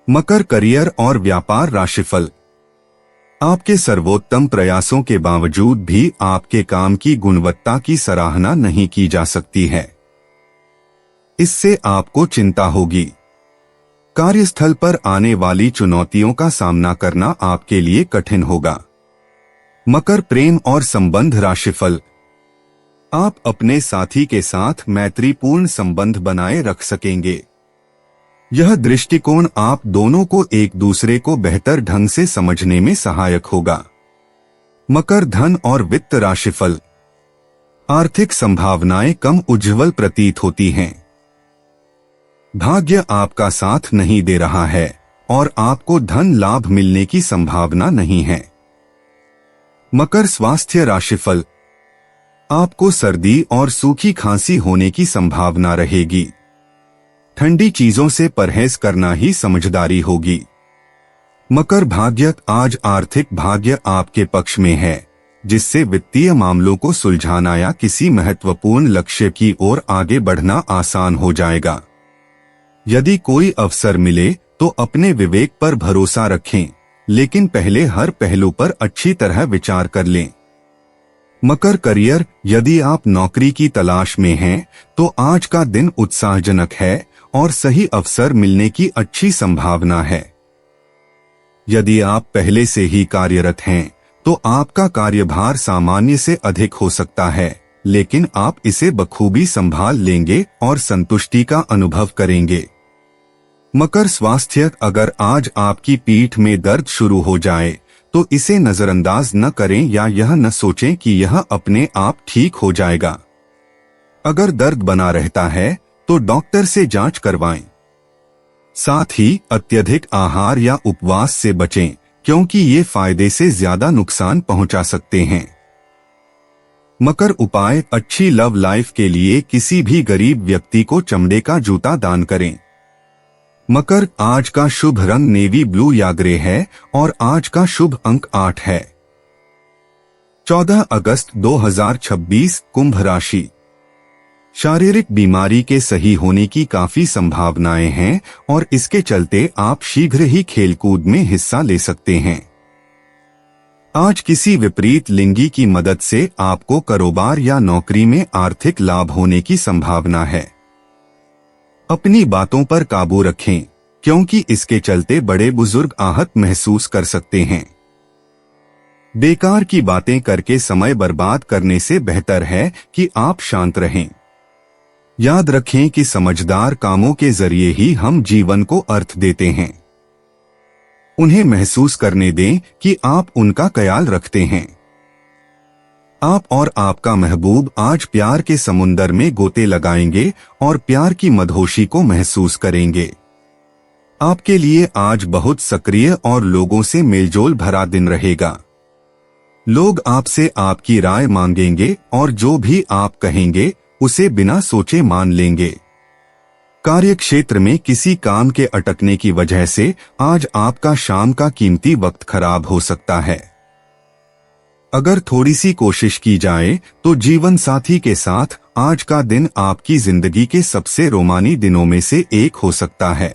मकर करियर और व्यापार राशिफल। आपके सर्वोत्तम प्रयासों के बावजूद भी आपके काम की गुणवत्ता की सराहना नहीं की जा सकती है। इससे आपको चिंता होगी। कार्यस्थल पर आने वाली चुनौतियों का सामना करना आपके लिए कठिन होगा। मकर प्रेम और संबंध राशिफल। आप अपने साथी के साथ मैत्रीपूर्ण संबंध बनाए रख सकेंगे। यह दृष्टिकोण आप दोनों को एक दूसरे को बेहतर ढंग से समझने में सहायक होगा। मकर धन और वित्त राशिफल। आर्थिक संभावनाएं कम उज्ज्वल प्रतीत होती हैं। भाग्य आपका साथ नहीं दे रहा है और आपको धन लाभ मिलने की संभावना नहीं है। मकर स्वास्थ्य राशिफल। आपको सर्दी और सूखी खांसी होने की संभावना रहेगी। ठंडी चीजों से परहेज करना ही समझदारी होगी। मकर भाग्य। आज आर्थिक भाग्य आपके पक्ष में है, जिससे वित्तीय मामलों को सुलझाना या किसी महत्वपूर्ण लक्ष्य की ओर आगे बढ़ना आसान हो जाएगा। यदि कोई अवसर मिले तो अपने विवेक पर भरोसा रखें, लेकिन पहले हर पहलू पर अच्छी तरह विचार कर लें। मकर करियर। यदि आप नौकरी की तलाश में हैं, तो आज का दिन उत्साहजनक है और सही अवसर मिलने की अच्छी संभावना है। यदि आप पहले से ही कार्यरत हैं, तो आपका कार्यभार सामान्य से अधिक हो सकता है, लेकिन आप इसे बखूबी संभाल लेंगे और संतुष्टि का अनुभव करेंगे। मकर स्वास्थ्य। अगर आज आपकी पीठ में दर्द शुरू हो जाए तो इसे नजरअंदाज न करें या यह न सोचें कि यह अपने आप ठीक हो जाएगा। अगर दर्द बना रहता है तो डॉक्टर से जांच करवाएं। साथ ही अत्यधिक आहार या उपवास से बचें, क्योंकि ये फायदे से ज्यादा नुकसान पहुंचा सकते हैं। मकर उपाय। अच्छी लव लाइफ के लिए किसी भी गरीब व्यक्ति को चमड़े का जूता दान करें। मकर। आज का शुभ रंग नेवी ब्लू या ग्रे है और आज का शुभ अंक 8 है। 14 अगस्त 2026 कुंभ राशि। शारीरिक बीमारी के सही होने की काफी संभावनाएं हैं और इसके चलते आप शीघ्र ही खेलकूद में हिस्सा ले सकते हैं। आज किसी विपरीत लिंगी की मदद से आपको कारोबार या नौकरी में आर्थिक लाभ होने की संभावना है। अपनी बातों पर काबू रखें, क्योंकि इसके चलते बड़े बुजुर्ग आहत महसूस कर सकते हैं। बेकार की बातें करके समय बर्बाद करने से बेहतर है कि आप शांत रहें। याद रखें कि समझदार कामों के जरिए ही हम जीवन को अर्थ देते हैं। उन्हें महसूस करने दें कि आप उनका ख्याल रखते हैं। आप और आपका महबूब आज प्यार के समुंदर में गोते लगाएंगे और प्यार की मदहोशी को महसूस करेंगे। आपके लिए आज बहुत सक्रिय और लोगों से मेलजोल भरा दिन रहेगा। लोग आपसे आपकी राय मांगेंगे और जो भी आप कहेंगे उसे बिना सोचे मान लेंगे। कार्यक्षेत्र में किसी काम के अटकने की वजह से आज आपका शाम का कीमती वक्त खराब हो सकता है। अगर थोड़ी सी कोशिश की जाए तो जीवन साथी के साथ आज का दिन आपकी जिंदगी के सबसे रोमानी दिनों में से एक हो सकता है।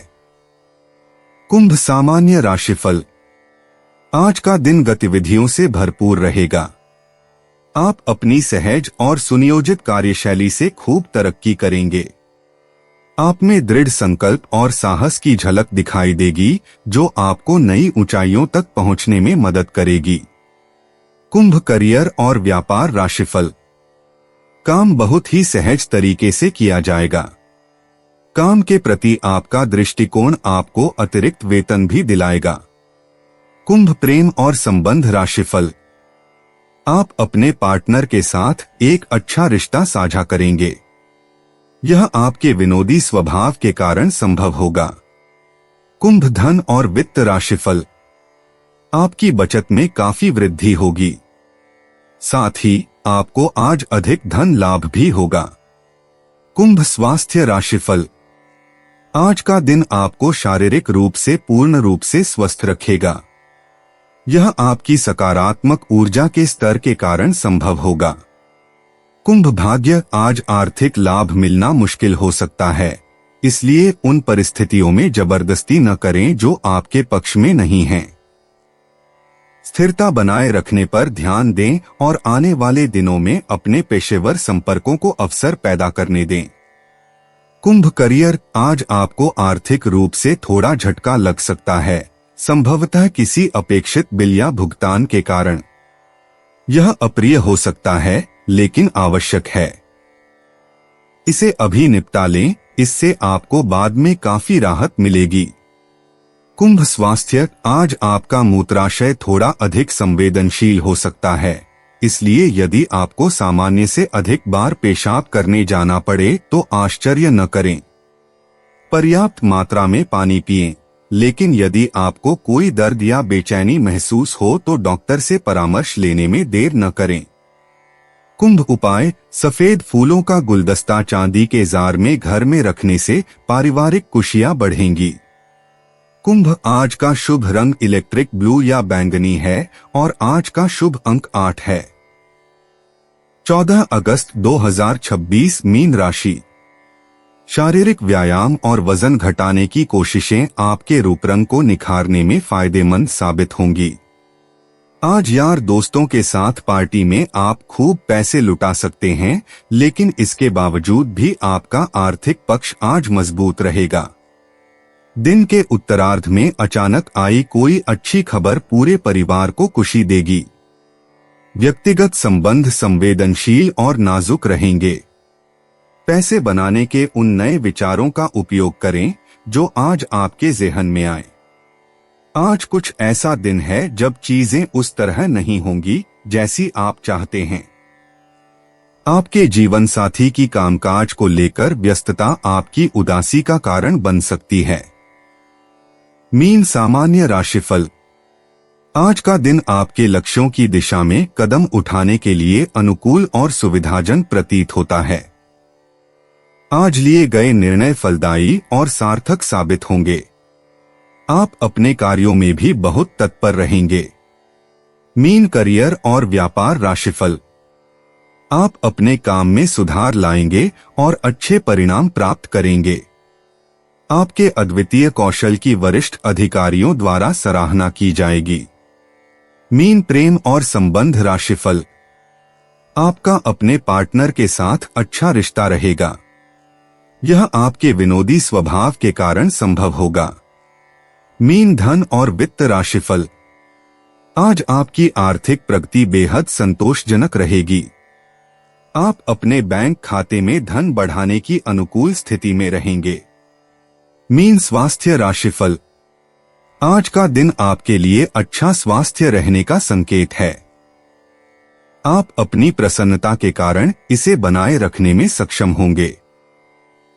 कुंभ सामान्य राशिफल। आज का दिन गतिविधियों से भरपूर रहेगा। आप अपनी सहज और सुनियोजित कार्यशैली से खूब तरक्की करेंगे। आप में दृढ़ संकल्प और साहस की झलक दिखाई देगी जो आपको नई ऊंचाइयों तक पहुंचने में मदद करेगी। कुंभ करियर और व्यापार राशिफल। काम बहुत ही सहज तरीके से किया जाएगा। काम के प्रति आपका दृष्टिकोण आपको अतिरिक्त वेतन भी दिलाएगा। कुंभ प्रेम और संबंध राशिफल। आप अपने पार्टनर के साथ एक अच्छा रिश्ता साझा करेंगे। यह आपके विनोदी स्वभाव के कारण संभव होगा। कुंभ धन और वित्त राशिफल। आपकी बचत में काफी वृद्धि होगी। साथ ही आपको आज अधिक धन लाभ भी होगा। कुंभ स्वास्थ्य राशिफल। आज का दिन आपको शारीरिक रूप से पूर्ण रूप से स्वस्थ रखेगा। यह आपकी सकारात्मक ऊर्जा के स्तर के कारण संभव होगा। कुंभ भाग्य। आज आर्थिक लाभ मिलना मुश्किल हो सकता है, इसलिए उन परिस्थितियों में जबरदस्ती न करें जो आपके पक्ष में नहीं हैं। स्थिरता बनाए रखने पर ध्यान दें और आने वाले दिनों में अपने पेशेवर संपर्कों को अवसर पैदा करने दें। कुंभ करियर। आज आपको आर्थिक रूप से थोड़ा झटका लग सकता है, संभवतः किसी अपेक्षित बिल या भुगतान के कारण। यह अप्रिय हो सकता है लेकिन आवश्यक है। इसे अभी निपटा लें, इससे आपको बाद में काफी राहत मिलेगी। कुंभ स्वास्थ्य। आज आपका मूत्राशय थोड़ा अधिक संवेदनशील हो सकता है, इसलिए यदि आपको सामान्य से अधिक बार पेशाब करने जाना पड़े तो आश्चर्य न करें। पर्याप्त मात्रा में पानी पिएं, लेकिन यदि आपको कोई दर्द या बेचैनी महसूस हो तो डॉक्टर से परामर्श लेने में देर न करें। कुंभ उपाय। सफेद फूलों का गुलदस्ता चांदी के जार में घर में रखने से पारिवारिक खुशियां बढ़ेंगी। कुंभ। आज का शुभ रंग इलेक्ट्रिक ब्लू या बैंगनी है और आज का शुभ अंक 8 है। 14 अगस्त 2026 मीन राशि। शारीरिक व्यायाम और वजन घटाने की कोशिशें आपके रूप रंग को निखारने में फायदेमंद साबित होंगी। आज यार दोस्तों के साथ पार्टी में आप खूब पैसे लुटा सकते हैं, लेकिन इसके बावजूद भी आपका आर्थिक पक्ष आज मजबूत रहेगा। दिन के उत्तरार्ध में अचानक आई कोई अच्छी खबर पूरे परिवार को खुशी देगी। व्यक्तिगत संबंध संवेदनशील और नाजुक रहेंगे। पैसे बनाने के उन नए विचारों का उपयोग करें जो आज आपके ज़हन में आए। आज कुछ ऐसा दिन है जब चीजें उस तरह नहीं होंगी जैसी आप चाहते हैं। आपके जीवन साथी की कामकाज को लेकर व्यस्तता आपकी उदासी का कारण बन सकती है। मीन सामान्य राशिफल। आज का दिन आपके लक्ष्यों की दिशा में कदम उठाने के लिए अनुकूल और सुविधाजनक प्रतीत होता है। आज लिए गए निर्णय फलदायी और सार्थक साबित होंगे। आप अपने कार्यों में भी बहुत तत्पर रहेंगे। मीन करियर और व्यापार राशिफल। आप अपने काम में सुधार लाएंगे और अच्छे परिणाम प्राप्त करेंगे। आपके अद्वितीय कौशल की वरिष्ठ अधिकारियों द्वारा सराहना की जाएगी। मीन प्रेम और संबंध राशिफल। आपका अपने पार्टनर के साथ अच्छा रिश्ता रहेगा। यह आपके विनोदी स्वभाव के कारण संभव होगा। मीन धन और वित्त राशिफल। आज आपकी आर्थिक प्रगति बेहद संतोषजनक रहेगी। आप अपने बैंक खाते में धन बढ़ाने की अनुकूल स्थिति में रहेंगे। मीन स्वास्थ्य राशिफल। आज का दिन आपके लिए अच्छा स्वास्थ्य रहने का संकेत है। आप अपनी प्रसन्नता के कारण इसे बनाए रखने में सक्षम होंगे।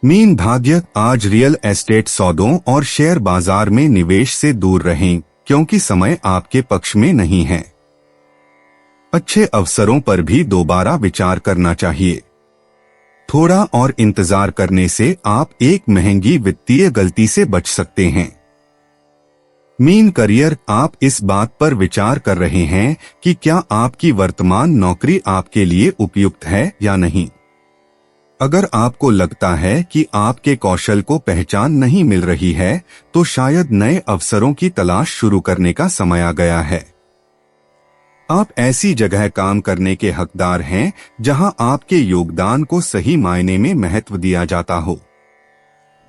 मीन भाग्य। आज रियल एस्टेट सौदों और शेयर बाजार में निवेश से दूर रहें, क्योंकि समय आपके पक्ष में नहीं है। अच्छे अवसरों पर भी दोबारा विचार करना चाहिए। थोड़ा और इंतजार करने से आप एक महंगी वित्तीय गलती से बच सकते हैं। मीन करियर, आप इस बात पर विचार कर रहे हैं कि क्या आपकी वर्तमान नौकरी आपके लिए उपयुक्त है या नहीं। अगर आपको लगता है कि आपके कौशल को पहचान नहीं मिल रही है, तो शायद नए अवसरों की तलाश शुरू करने का समय आ गया है। आप ऐसी जगह काम करने के हकदार हैं जहां आपके योगदान को सही मायने में महत्व दिया जाता हो।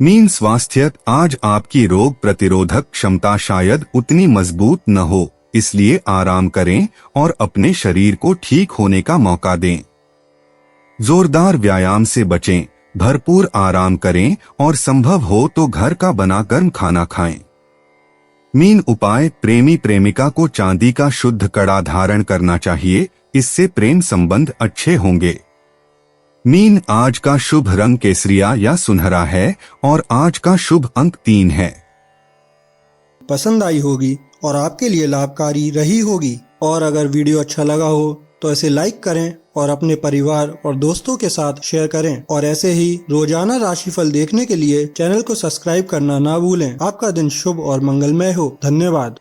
मीन स्वास्थ्य, आज आपकी रोग प्रतिरोधक क्षमता शायद उतनी मजबूत न हो, इसलिए आराम करें और अपने शरीर को ठीक होने का मौका दें। जोरदार व्यायाम से बचें, भरपूर आराम करें और संभव हो तो घर का बना गर्म खाना खाएं। मीन उपाय, प्रेमी प्रेमिका को चांदी का शुद्ध कड़ा धारण करना चाहिए, इससे प्रेम संबंध अच्छे होंगे। मीन, आज का शुभ रंग केसरिया या सुनहरा है और आज का शुभ अंक 3 है। पसंद आई होगी और आपके लिए लाभकारी रही होगी। और अगर वीडियो अच्छा लगा हो तो इसे लाइक करें और अपने परिवार और दोस्तों के साथ शेयर करें। और ऐसे ही रोजाना राशिफल देखने के लिए चैनल को सब्सक्राइब करना ना भूलें। आपका दिन शुभ और मंगलमय हो। धन्यवाद।